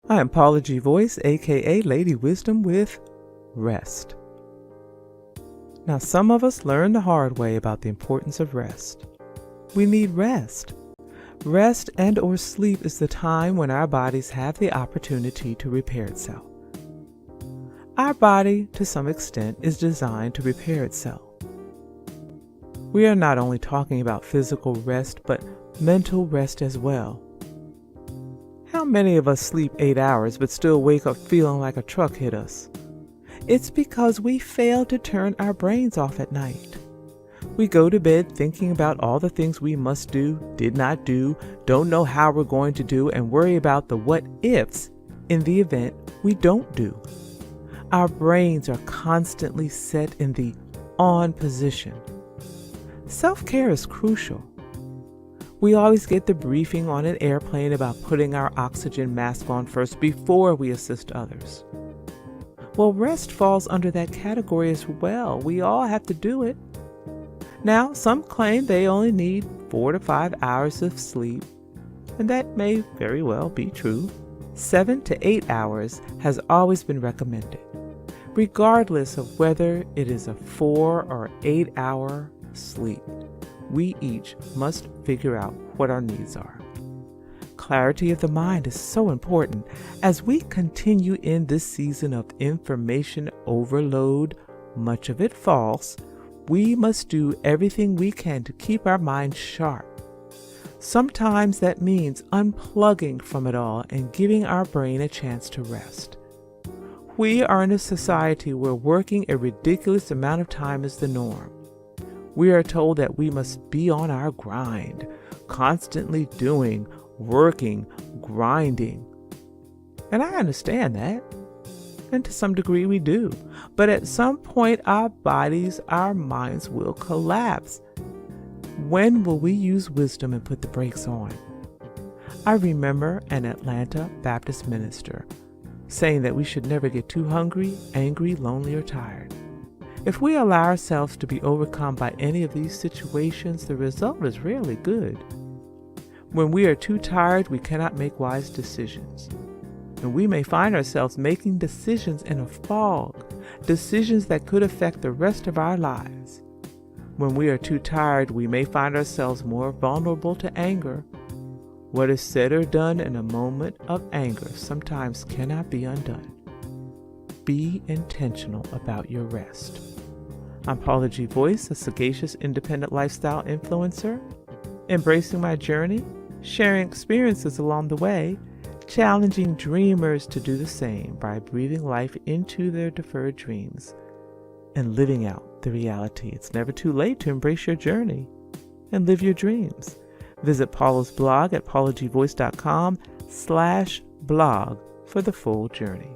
I am Paula G. Royce, aka Lady Wisdom, with rest. Now, some of us learn the hard way about the importance of rest. We need rest. Rest and or sleep is the time when our bodies have the opportunity to repair itself. Our body, to some extent, is designed to repair itself. We are not only talking about physical rest, but mental rest as well. How many of us sleep 8 hours but still wake up feeling like a truck hit us? It's because we fail to turn our brains off at night. We go to bed thinking about all the things we must do, did not do, don't know how we're going to do, and worry about the what ifs in the event we don't do. Our brains are constantly set in the on position. Self-care is crucial. We always get the briefing on an airplane about putting our oxygen mask on first before we assist others. Well, rest falls under that category as well. We all have to do it. Now, some claim they only need 4 to 5 hours of sleep, and that may very well be true. 7 to 8 hours has always been recommended, regardless of whether it is a 4 or 8 hour sleep. We each must figure out what our needs are. Clarity of the mind is so important as we continue in this season of information overload, much of it false. We must do everything we can to keep our minds sharp. Sometimes that means unplugging from it all and giving our brain a chance to rest. We are in a society where working a ridiculous amount of time is the norm. We are told that we must be on our grind, constantly doing, working, grinding. And I understand that. And to some degree we do. But at some point our bodies, our minds will collapse. When will we use wisdom and put the brakes on? I remember an Atlanta Baptist minister saying that we should never get too hungry, angry, lonely, or tired. If we allow ourselves to be overcome by any of these situations, the result is rarely good. When we are too tired, we cannot make wise decisions. And we may find ourselves making decisions in a fog, decisions that could affect the rest of our lives. When we are too tired, we may find ourselves more vulnerable to anger. What is said or done in a moment of anger sometimes cannot be undone. Be intentional about your rest. I'm Paula G. Royce, a sagacious independent lifestyle influencer, embracing my journey, sharing experiences along the way, challenging dreamers to do the same by breathing life into their deferred dreams and living out the reality. It's never too late to embrace your journey and live your dreams. Visit Paula's blog at paulagvoice.com/blog for the full journey.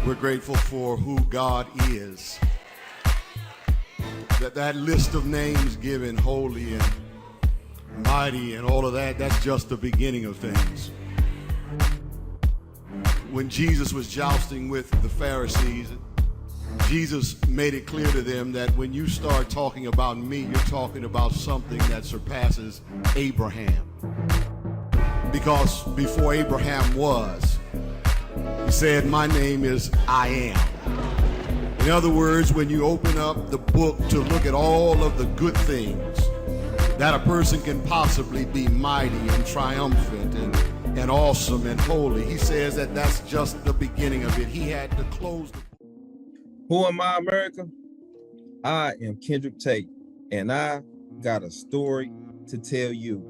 We're grateful for who God is. That list of names given, holy and mighty and all of that, that's just the beginning of things. When Jesus was jousting with the Pharisees, Jesus made it clear to them that when you start talking about me, you're talking about something that surpasses Abraham. Because before Abraham was, he said, my name is I am. In other words, when you open up the book to look at all of the good things that a person can possibly be, mighty and triumphant and awesome and holy, he says that that's just the beginning of it. He had to close the book. Who am I, America? I am KENDRICK TATE, and I got a story to tell you.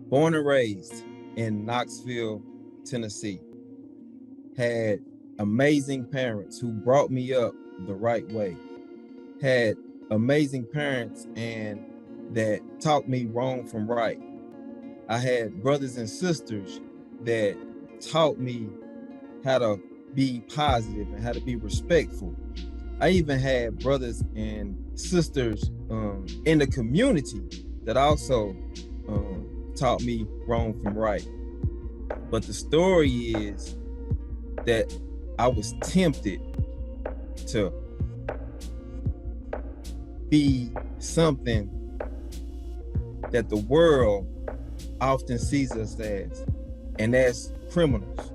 Born and raised in Knoxville, Tennessee, had amazing parents who brought me up the right way, had amazing parents and that taught me wrong from right. I had brothers and sisters that taught me how to be positive and how to be respectful. I even had brothers and sisters in the community that also taught me wrong from right. But the story is, that I was tempted to be something that the world often sees us as, and that's criminals.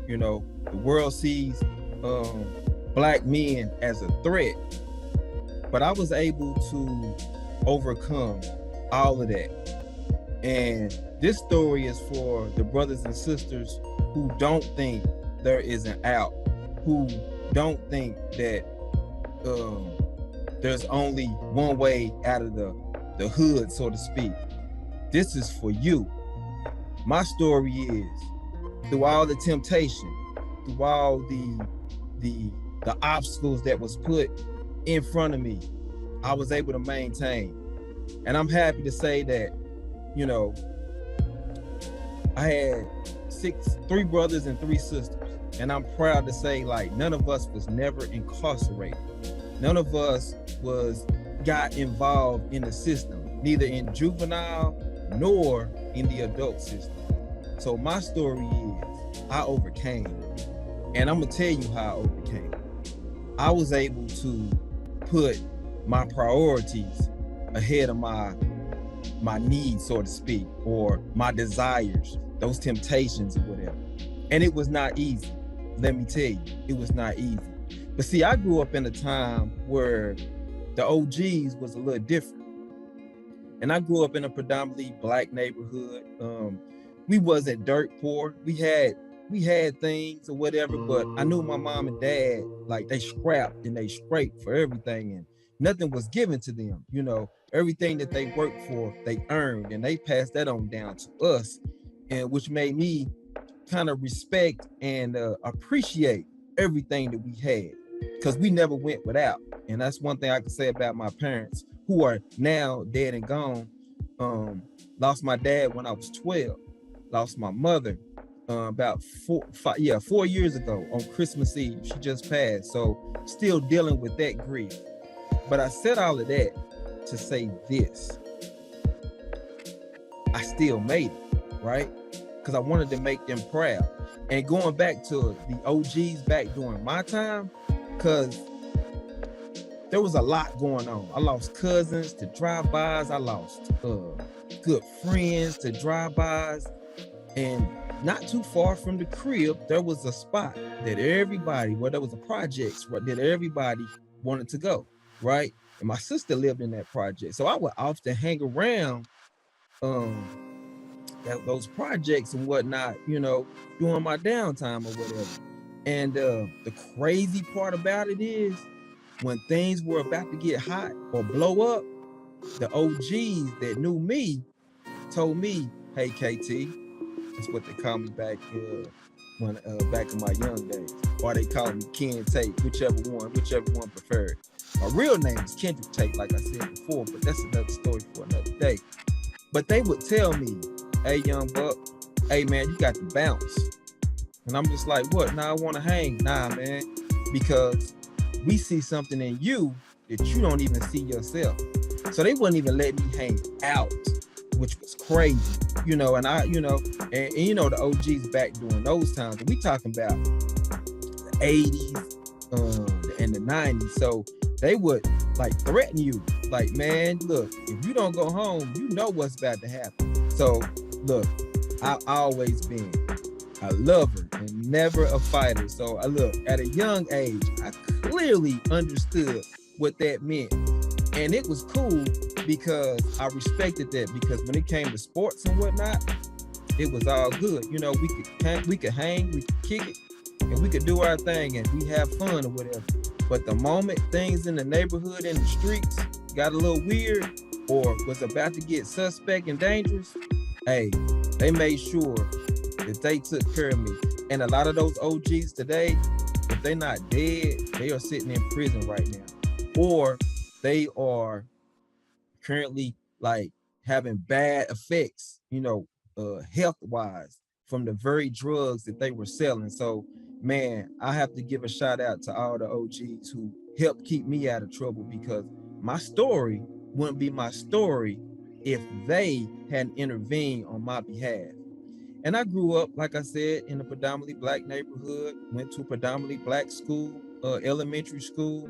You know, the world sees Black men as a threat, but I was able to overcome all of that. And this story is for the brothers and sisters who don't think there is an out, who don't think that there's only one way out of the hood, so to speak. This is for you. My story is, through all the temptation, through all the obstacles that was put in front of me, I was able to maintain. And I'm happy to say that, you know, I had three brothers and 3 sisters. And I'm proud to say, like, none of us was never incarcerated. None of us got involved in the system, neither in juvenile nor in the adult system. So my story is, I overcame. And I'm gonna tell you how I overcame. I was able to put my priorities ahead of my needs, so to speak, or my desires, those temptations or whatever. And it was not easy. Let me tell you, it was not easy. But see, I grew up in a time where the OGs was a little different. And I grew up in a predominantly Black neighborhood. We wasn't dirt poor. We had things or whatever, but I knew my mom and dad, like, they scrapped and they scraped for everything, and nothing was given to them. You know, everything that they worked for, they earned, and they passed that on down to us, and which made me kind of respect and appreciate everything that we had, because we never went without. And that's one thing I can say about my parents, who are now dead and gone. Lost my dad when I was 12. Lost my mother about 4 years ago on Christmas Eve. She just passed. So still dealing with that grief. But I said all of that to say this: I still made it, right? Because I wanted to make them proud. And going back to the OGs back during my time, because there was a lot going on. I lost cousins to drive-bys. I lost good friends to drive-bys. And not too far from the crib, there was a spot that everybody, there was a project that everybody wanted to go, right? And my sister lived in that project. So I would often hang around those projects and whatnot, you know, during my downtime or whatever. And the crazy part about it is, when things were about to get hot or blow up, the OGs that knew me told me, "Hey, KT," that's what they call me back back in my young days, or they call me Ken Tate, whichever one preferred. My real name is Kendrick Tate, like I said before, but that's another story for another day. But they would tell me, "Hey, young buck, hey man, you got to bounce." And I'm just like, "What? Nah, I want to hang." "Nah, man, because we see something in you that you don't even see yourself." So they wouldn't even let me hang out, which was crazy, you know. And I, you know, and you know, the OGs back during those times, we talking about the 80s and the 90s. So they would like threaten you, like, "Man, look, if you don't go home, you know what's about to happen." So look, I've always been a lover and never a fighter. So I look, at a young age, I clearly understood what that meant. And it was cool because I respected that, because when it came to sports and whatnot, it was all good. You know, we could hang, we could kick it, and we could do our thing and we have fun or whatever. But the moment things in the neighborhood and the streets got a little weird or was about to get suspect and dangerous, hey, they made sure that they took care of me. And a lot of those OGs today, if they're not dead, they are sitting in prison right now, or they are currently like having bad effects, you know, health wise, from the very drugs that they were selling. So man, I have to give a shout out to all the OGs who helped keep me out of trouble, because my story wouldn't be my story if they hadn't intervened on my behalf. And I grew up, like I said, in a predominantly black neighborhood, went to a predominantly black school, elementary school.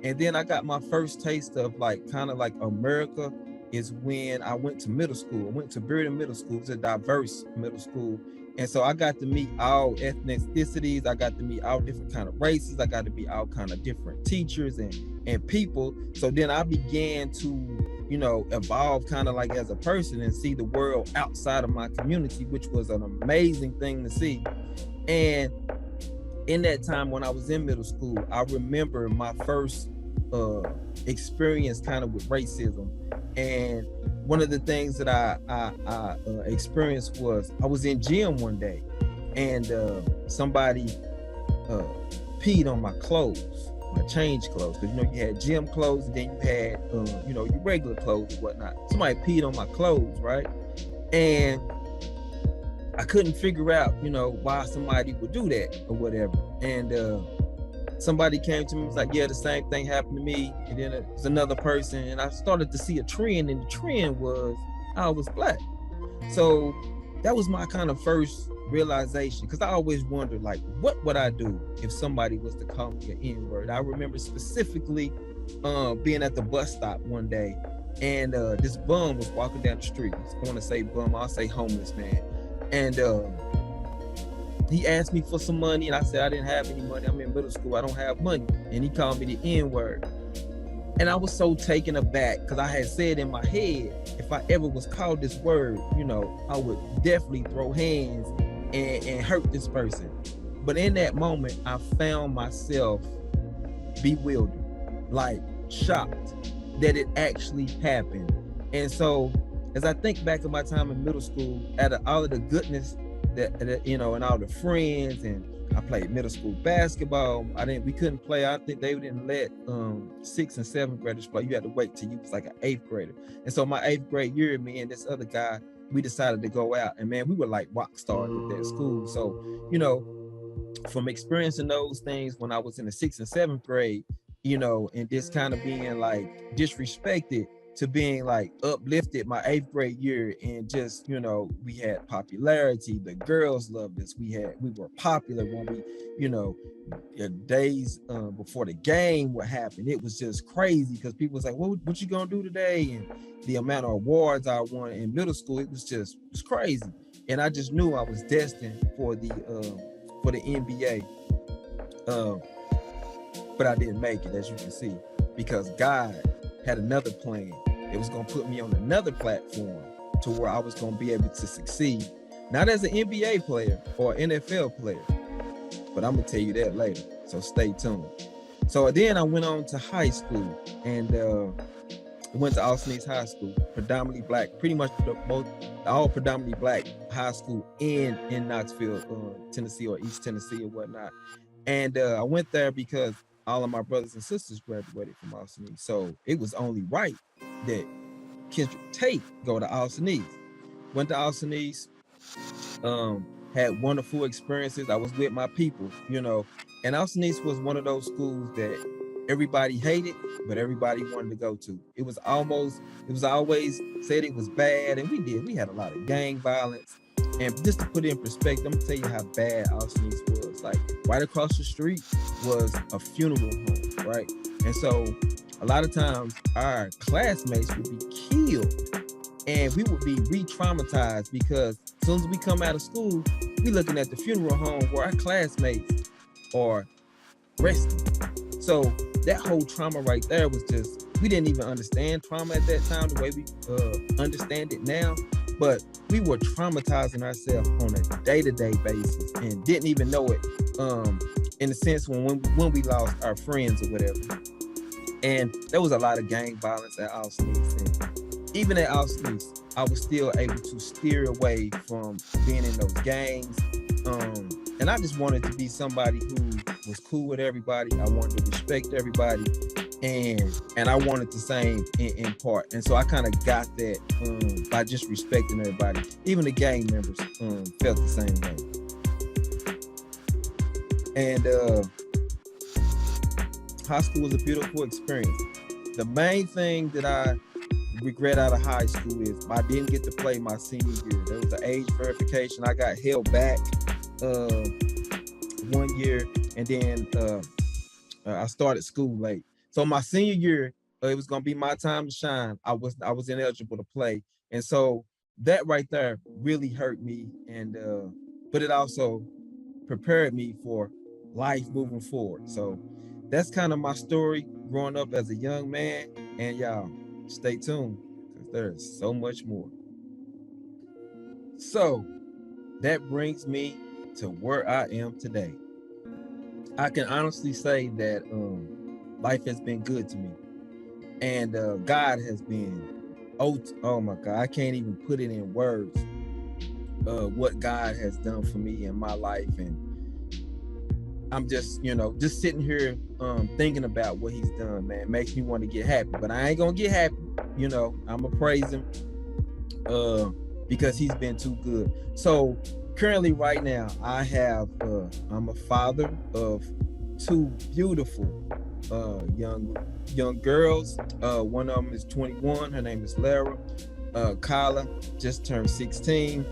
And then I got my first taste of like kind of like America is when I went to middle school. I went to Bearden Middle School. It's a diverse middle school. And so I got to meet all ethnicities. I got to meet all different kind of races. I got to meet all kind of different teachers and people. So then I began to, you know, evolve kind of like as a person and see the world outside of my community, which was an amazing thing to see. And in that time when I was in middle school, I remember my first experience kind of with racism. And one of the things that I experienced was I was in gym one day and somebody peed on my clothes, my change clothes, because you know you had gym clothes and then you had you know, your regular clothes and whatnot. Somebody peed on my clothes, right? And I couldn't figure out, you know, why somebody would do that or whatever. And somebody came to me and was like, yeah, the same thing happened to me. And then it was another person. And I started to see a trend, and the trend was I was black. So that was my kind of first realization, because I always wondered, like, what would I do if somebody was to call me an N-word? I remember specifically being at the bus stop one day, and this bum was walking down the street. I want to say bum, I'll say homeless man. And he asked me for some money, and I said I didn't have any money. I'm in middle school, I don't have money. And he called me the N-word. And I was so taken aback, because I had said in my head, if I ever was called this word, you know, I would definitely throw hands and hurt this person. But in that moment, I found myself bewildered, like shocked that it actually happened. And so as I think back to my time in middle school, out of all of the goodness that you know, and all the friends, and I played middle school basketball. We couldn't play. I think they didn't let 6th and 7th graders play. You had to wait till you was like an 8th grader. And so my 8th grade year, me and this other guy, we decided to go out, and man, we were like rock stars at that school. So, you know, from experiencing those things when I was in the 6th and 7th grade, you know, and just kind of being like disrespected, to being like uplifted my 8th grade year, and just, you know, we had popularity. The girls loved us. We were popular when we, you know, days before the game would happen. It was just crazy, because people was like, what you gonna do today? And the amount of awards I won in middle school, it was crazy. And I just knew I was destined for the NBA. But I didn't make it, as you can see, because God had another plan. It was going to put me on another platform to where I was going to be able to succeed, not as an NBA player or NFL player, but I'm going to tell you that later. So stay tuned. So then I went on to high school, and went to Austin East High School, predominantly black, pretty much all predominantly black high school in Knoxville, Tennessee, or East Tennessee or whatnot. And I went there because all of my brothers and sisters graduated from Austin East. So it was only right that Kendrick Tate go to Austin East. Went to Austin East, had wonderful experiences. I was with my people, you know, and Austin East was one of those schools that everybody hated, but everybody wanted to go to. It was always said it was bad, and we had a lot of gang violence. And just to put it in perspective, I'm gonna tell you how bad Austin East was. Like, right across the street was a funeral home, right? And so a lot of times our classmates would be killed, and we would be re-traumatized, because as soon as we come out of school, we looking at the funeral home where our classmates are resting. So that whole trauma right there was just, we didn't even understand trauma at that time the way we understand it now. But we were traumatizing ourselves on a day-to-day basis and didn't even know it, in a sense, when we lost our friends or whatever. And there was a lot of gang violence at Austin East. And even at Austin East, I was still able to steer away from being in those gangs. And I just wanted to be somebody who was cool with everybody. I wanted to respect everybody. And I wanted the same in part. And so I kind of got that by just respecting everybody. Even the gang members felt the same way. And high school was a beautiful experience. The main thing that I regret out of high school is I didn't get to play my senior year. There was an age verification. I got held back 1 year, and then I started school late. So my senior year, it was gonna be my time to shine. I was ineligible to play, and so that right there really hurt me, and but it also prepared me for life moving forward. So that's kind of my story growing up as a young man, and y'all stay tuned because there's so much more. So that brings me to where I am today. I can honestly say that life has been good to me, and God has been, oh my God, I can't even put it in words what God has done for me in my life. And I'm just, just sitting here thinking about what he's done, man, makes me want to get happy. But I ain't gonna get happy, I'm gonna praise him because he's been too good. So currently right now I'm a father of two beautiful young girls. One of them is 21, her name is Lara. Kyla just turned 16.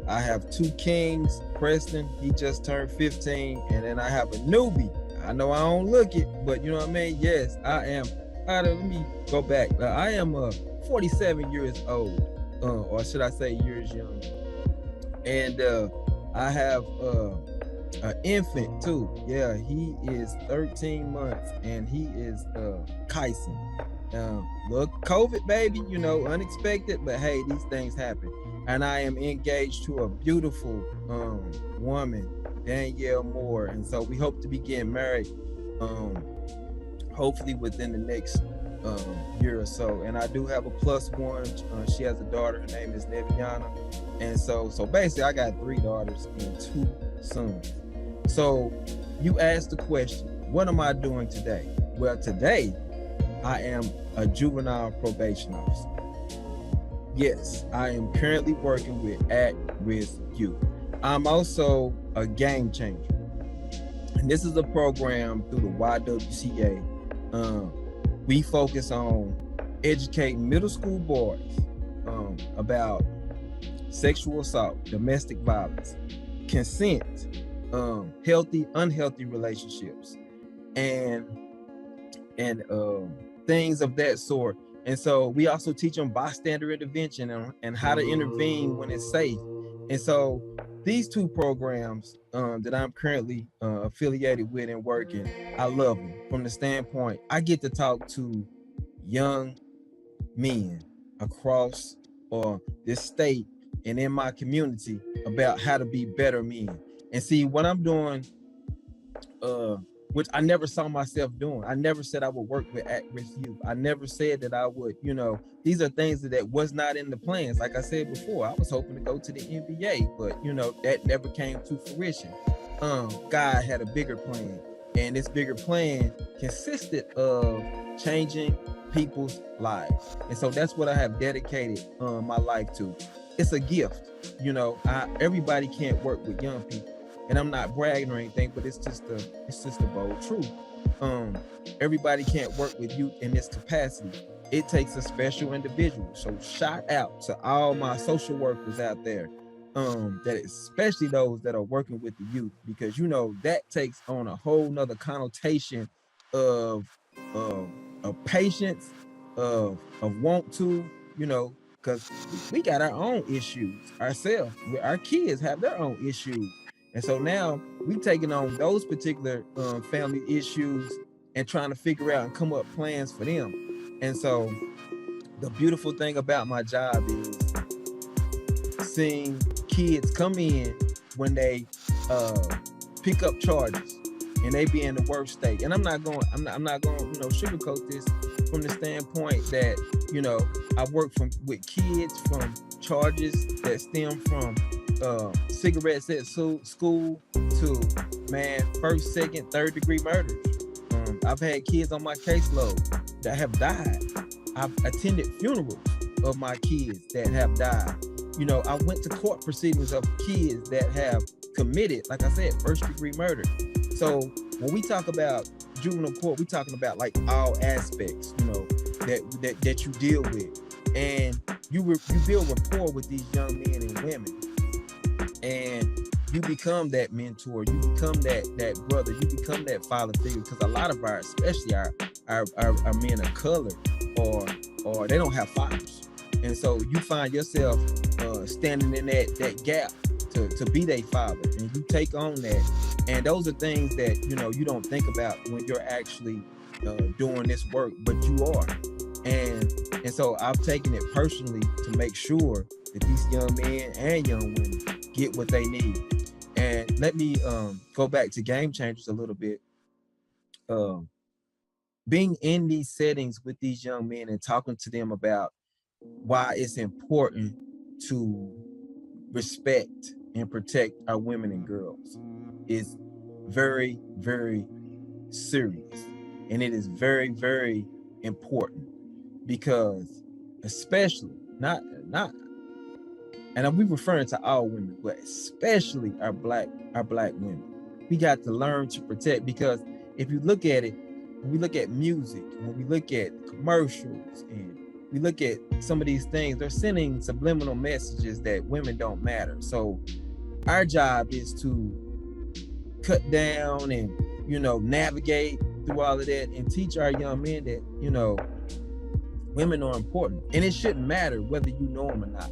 I have two kings, Preston, he just turned 15, and then I have a newbie. I know I don't look it, but you know what I mean? Yes, I am. Let me go back. I am 47 years old, or should I say years young. And I have an infant too. Yeah, he is 13 months, and he is Kyson. Look, COVID, baby, unexpected, but hey, these things happen. And I am engaged to a beautiful woman, Danielle Moore, and so we hope to be getting married hopefully within the next year or so. And I do have a plus one. She has a daughter. Her name is Neviana. And so basically I got 3 daughters and 2 sons. So you asked the question, what am I doing today? Well, today I am a juvenile probation officer. Yes, I am currently working with at-risk youth. I'm also a game changer. And this is a program through the YWCA. We focus on educating middle school boys about sexual assault, domestic violence, consent, healthy, unhealthy relationships, and things of that sort. And so we also teach them bystander intervention and how to intervene when it's safe. And so these 2 programs that I'm currently affiliated with and working, I love them from the standpoint I get to talk to young men across this state and in my community about how to be better men. And see what I'm doing, which I never saw myself doing. I never said I would work with at-risk youth. I never said that I would, these are things that was not in the plans. Like I said before, I was hoping to go to the NBA, but that never came to fruition. God had a bigger plan, and this bigger plan consisted of changing people's lives. And so that's what I have dedicated my life to. It's a gift. Everybody can't work with young people. And I'm not bragging or anything, but it's just the bold truth. Everybody can't work with youth in this capacity. It takes a special individual. So shout out to all my social workers out there, that especially those that are working with the youth, because that takes on a whole nother connotation of patience, of want to, because we got our own issues ourselves. Our kids have their own issues. And so now we taking on those particular family issues and trying to figure out and come up plans for them. And so the beautiful thing about my job is seeing kids come in when they pick up charges and they be in the worst state. And I'm not going sugarcoat this from the standpoint that I work with kids from charges that stem from cigarettes at school to first, second, third degree murders. I've had kids on my caseload that have died. I've attended funerals of my kids that have died. I went to court proceedings of kids that have committed, like I said, first degree murder. So when we talk about juvenile court, we talking about like all aspects, that you deal with. And you build rapport with these young men and women, and you become that mentor, you become that brother, you become that father figure, because a lot of especially our men of color, or they don't have fathers, and so you find yourself standing in that gap to be their father, and you take on that. And those are things that you don't think about when you're actually doing this work, but you are. And so I've taken it personally to make sure that these young men and young women get what they need. And let me go back to Game Changers a little bit. Being in these settings with these young men and talking to them about why it's important to respect and protect our women and girls is very, very serious. And it is very, very important, because especially not and we referring to all women, but especially our black women, we got to learn to protect. Because if you look at it, when we look at music, when we look at commercials, and we look at some of these things, they're sending subliminal messages that women don't matter. So our job is to cut down and navigate through all of that and teach our young men that women are important, and it shouldn't matter whether you know them or not.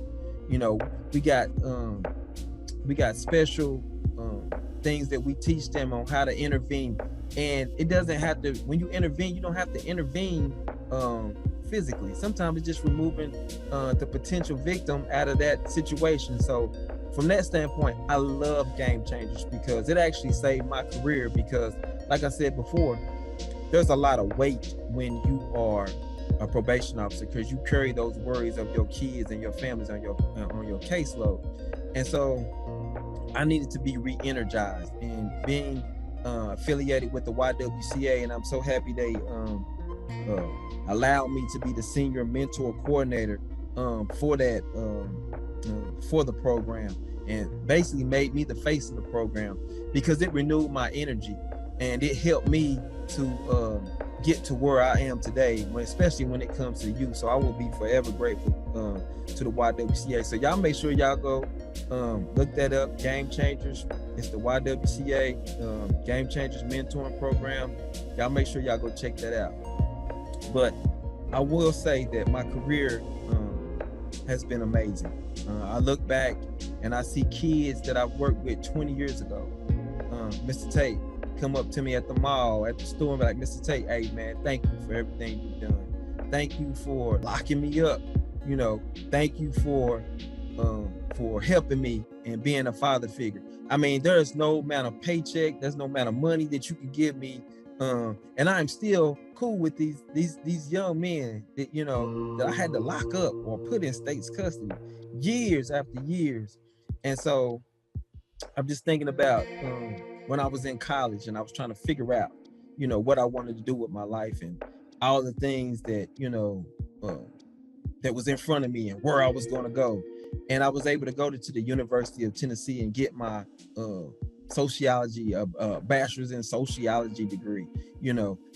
We got special things that we teach them on how to intervene, and it doesn't have to. When you intervene, you don't have to intervene physically. Sometimes it's just removing the potential victim out of that situation. So from that standpoint, I love Game Changers because it actually saved my career. Because like I said before, there's a lot of weight when you are a probation officer, because you carry those worries of your kids and your families on your caseload. And so I needed to be re-energized, and being affiliated with the YWCA, and I'm so happy they allowed me to be the senior mentor coordinator for that for the program, and basically made me the face of the program, because it renewed my energy and it helped me to get to where I am today, especially when it comes to youth. So I will be forever grateful to the YWCA. So y'all make sure y'all go look that up. Game Changers. It's the YWCA Game Changers mentoring program. Y'all make sure y'all go check that out. But I will say that my career has been amazing. I look back and I see kids that I worked with 20 years ago. Mr. Tate come up to me at the mall, at the store, and be like, Mr. Tate, hey man, thank you for everything you've done. Thank you for locking me up. Thank you for helping me and being a father figure. I mean, there's no amount of paycheck, there's no amount of money that you can give me. And I'm still cool with these young men that, that I had to lock up or put in state's custody years after years. And so I'm just thinking about when I was in college and I was trying to figure out, what I wanted to do with my life, and all the things that, that was in front of me and where I was going to go. And I was able to go to the University of Tennessee and get my sociology, bachelor's in sociology degree,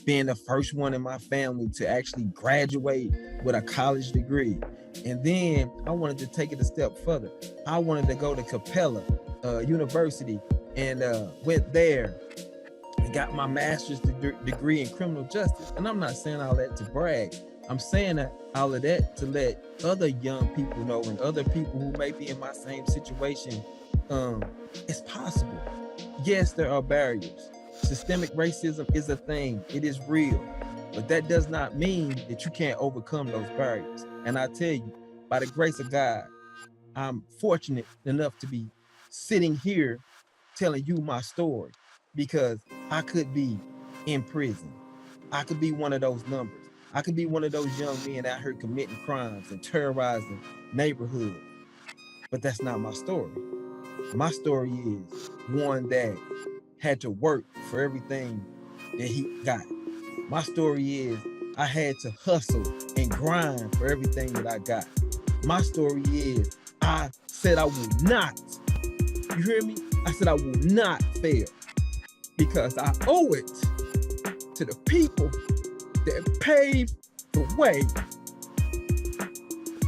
being the first one in my family to actually graduate with a college degree. And then I wanted to take it a step further. I wanted to go to Capella University, and went there and got my master's degree in criminal justice. And I'm not saying all that to brag. I'm saying all of that to let other young people know, and other people who may be in my same situation, it's possible. Yes, there are barriers. Systemic racism is a thing. It is real. But that does not mean that you can't overcome those barriers. And I tell you, by the grace of God, I'm fortunate enough to be sitting here telling you my story, because I could be in prison. I could be one of those numbers. I could be one of those young men out here committing crimes and terrorizing neighborhoods. But that's not my story. My story is one that had to work for everything that he got. My story is I had to hustle and grind for everything that I got. My story is I said I would not. You hear me? I said I will not fail, because I owe it to the people that paved the way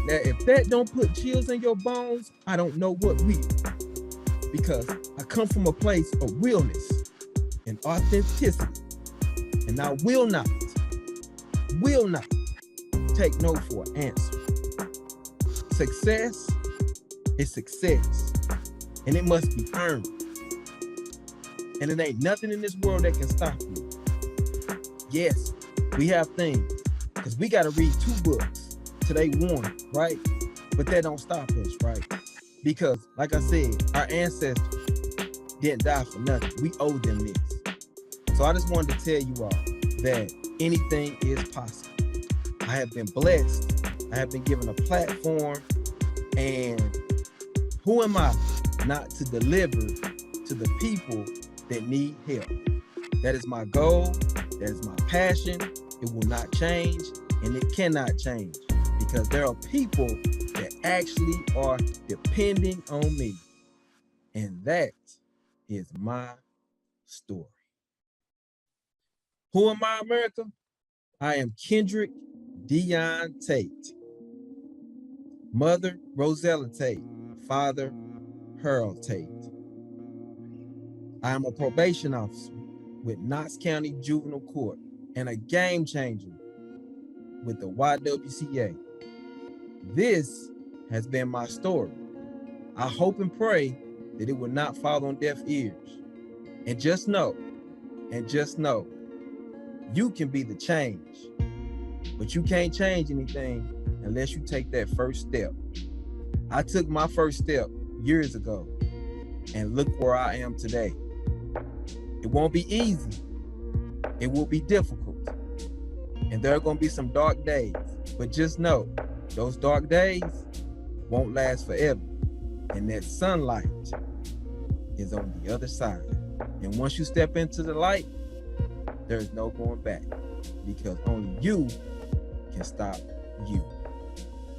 Now, if that don't put chills in your bones, I don't know what will. Because I come from a place of realness and authenticity. And I will not take no for an answer. Success is success, and it must be earned. And it ain't nothing in this world that can stop you. Yes, we have things, because we got to read 2 books till they one, right? But that don't stop us, right? Because, like I said, our ancestors didn't die for nothing. We owe them this. So I just wanted to tell you all that anything is possible. I have been blessed. I have been given a platform. And who am I not to deliver to the people that need help? That is my goal. That is my passion. It will not change, and it cannot change, because there are people that actually are depending on me. And that is my story. Who am I, America? I am Kendrick Tate. Mother, Rosella Tate. Father, Harold Tate. I am a probation officer with Knox County Juvenile Court and a game changer with the YWCA. This has been my story. I hope and pray that it will not fall on deaf ears. And just know, you can be the change, but you can't change anything unless you take that first step. I took my first step years ago, and look where I am today. It won't be easy. It will be difficult. And there are going to be some dark days, but just know those dark days won't last forever. And that sunlight is on the other side. And once you step into the light, there's no going back, because only you can stop you.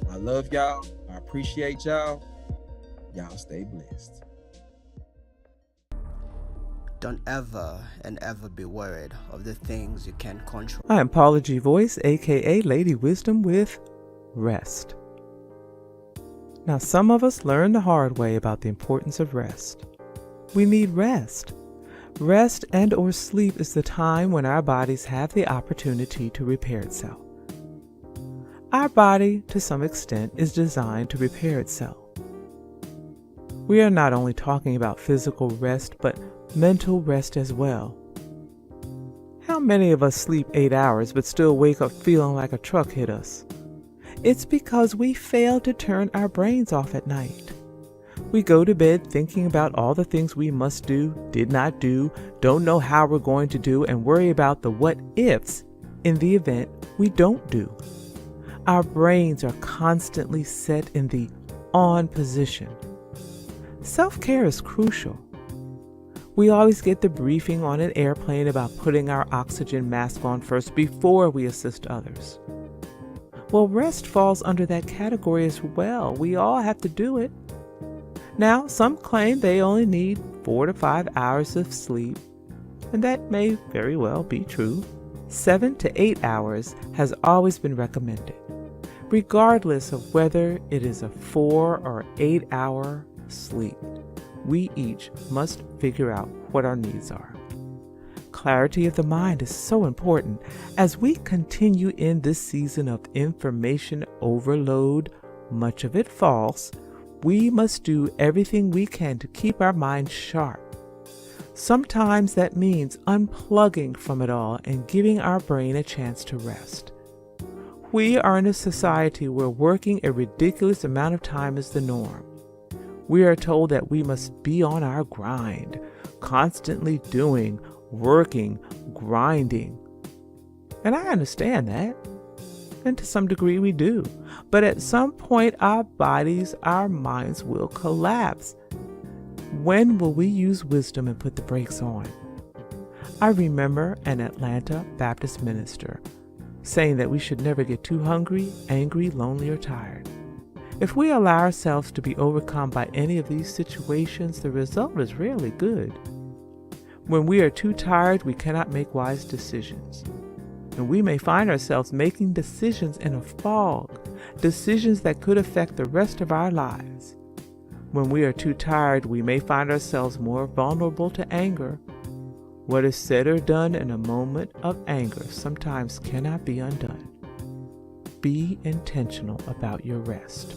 I love y'all. I appreciate y'all. Y'all stay blessed. Don't ever and ever be worried of the things you can't control. I am Paula G. Royce, aka Lady Wisdom, with rest. Now, some of us learn the hard way about the importance of rest. We need rest. Rest and or sleep is the time when our bodies have the opportunity to repair itself. Our body, to some extent, is designed to repair itself. We are not only talking about physical rest, but mental rest as well. How many of us sleep 8 hours but still wake up feeling like a truck hit us? It's because we fail to turn our brains off at night. We go to bed thinking about all the things we must do, did not do, don't know how we're going to do, and worry about the what ifs in the event we don't do. Our brains are constantly set in the on position. Self-care is crucial. We always get the briefing on an airplane about putting our oxygen mask on first before we assist others. Well, rest falls under that category as well. We all have to do it. Now, some claim they only need 4 to 5 hours of sleep, and that may very well be true. 7 to 8 hours has always been recommended, regardless of whether it is a 4 or 8 hour sleep. We each must figure out what our needs are. Clarity of the mind is so important as we continue in this season of information overload, much of it false. We must do everything we can to keep our minds sharp. Sometimes that means unplugging from it all and giving our brain a chance to rest. We are in a society where working a ridiculous amount of time is the norm. We are told that we must be on our grind, constantly doing, working, grinding. And I understand that. And to some degree we do. But at some point our bodies, our minds will collapse. When will we use wisdom and put the brakes on? I remember an Atlanta Baptist minister saying that we should never get too hungry, angry, lonely, or tired. If we allow ourselves to be overcome by any of these situations, the result is rarely good. When we are too tired, we cannot make wise decisions. And we may find ourselves making decisions in a fog decisions that could affect the rest of our lives. When we are too tired, we may find ourselves more vulnerable to anger. What is said or done in a moment of anger sometimes cannot be undone. Be intentional about your rest.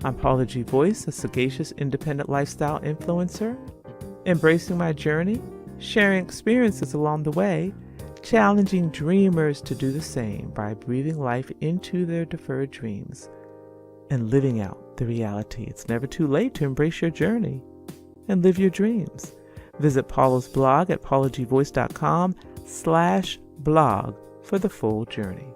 I'm Paula G. Royce, a sagacious independent lifestyle influencer, embracing my journey, sharing experiences along the way, challenging dreamers to do the same by breathing life into their deferred dreams and living out the reality. It's never too late to embrace your journey and live your dreams. Visit Paula's blog at paulagvoice.com/blog for the full journey.